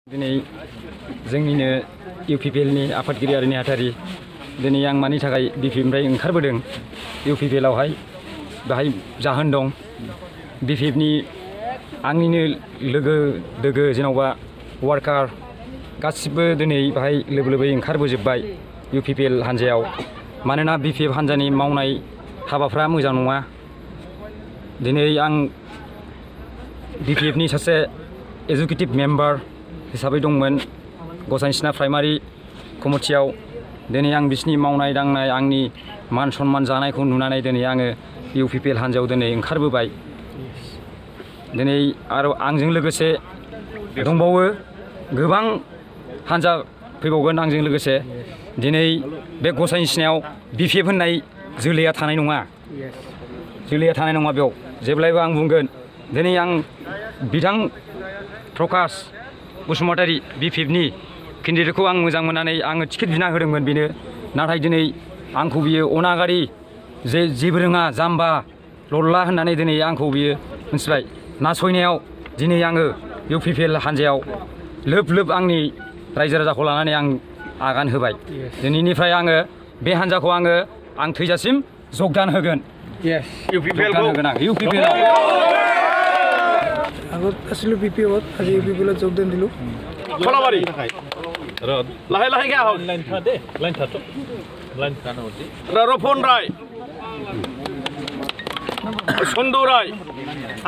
दिनै जोंनिनो UPPL नि आफादगिरि आरो नेहाथारि दिनै आं मानि थाखाय BPF निफ्राय ओंखारबोदों UPPL आवहाय बाहाय जाहोन दं BPF नि आंनिनो लोगो दोगो जेन'बा वार्कार गासिबो दिनै बाहाय लोबै ओंखारबोजोबबाय UPPL हान्जायाव मानोना BPF हान्जानि मावनाय हाबाफ्रा मोजां नङा दिनै आं BPF नि सासे एजुकेटिभ मेम्बार हिसाबै दंमोन गसाइसिना प्राइमारि कमिटियाव दिनै आं बिसिनि मावनाय दांनाय आंनि मान सन्मान जानायखौ नुनानै दिनै आङो UPPL हान्जायाव दिनै ओंखारबोबाय दिनै आरो आंजों लोगोसे दंबावो गोबां हान्जा फैबावगोन आंजों लोगोसे दिनै बे गसाइसिनायाव BPF होननाय जोलैया थानाय नङा बेयाव जेब्लायबो आं बुंगोन दिनै आं बिथां प्रकाश बसुमतारी BPF नि केन्डिडेटखौ आं मोजां मोननानै आङो टिकेट बिना होदोंमोन बेनो नाथाय दिनै आंखौ बियो अनागारि जेबो रोङा जाम्बा लल्ला होननानै दिनै आंखौ बियो मिथिबाय नासयनायाव दिनै आङो UPPL हान्जायाव लोब आंनि रायजो राजाखौ लानानै आं आगान होबाय दिनैनिफ्राय आङो बे हान्जाखौ आं थैजासिम जगदान होगोन UPPL আগত আছিলোঁ BPF আজি UPPL যোগদান দিলোঁ খলাবাৰী লাহে লাহেকৈ আহক ৰফন ৰায় চন্দু ৰায়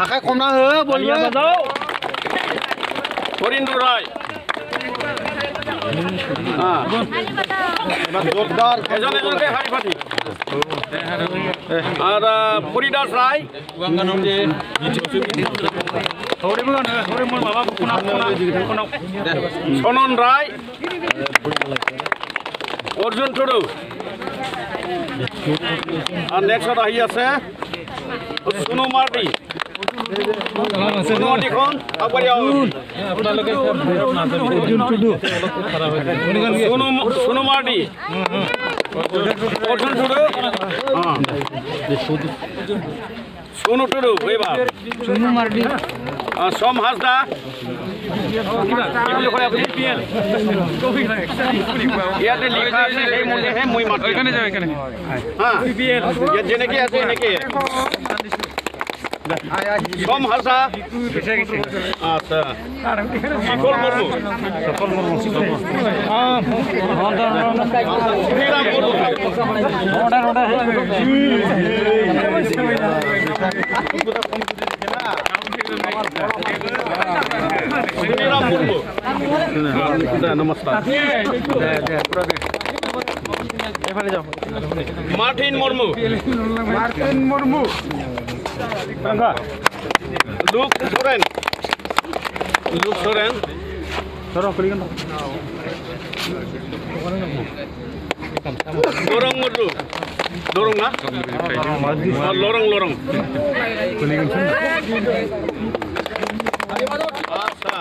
আশা কমনা হ বলবো হরিন্দু রায় জোরদার এজনকে হাড়ি ফাটি আর ফরিদাস রায় সনন রায় অর্জুন টুডু আর নেক্সট আহি আছে সোনু মাৰ্টি সোনু মাৰ্টি অৰ্জুন টুডু সোনু টুডু এইবাৰ সোনু মাৰ্টি সোম হাজদা ইয়াতে লিখা আছে সেই মতেহে মই মাতি যেনেকৈ আছে এনেকৈ সোম হাজদা আচ্ছা সফল মুর্মু নমস্কার মার্টিন মুর্মু লুক সোরেন লরং মুর্মু লরং না লরং আচ্ছা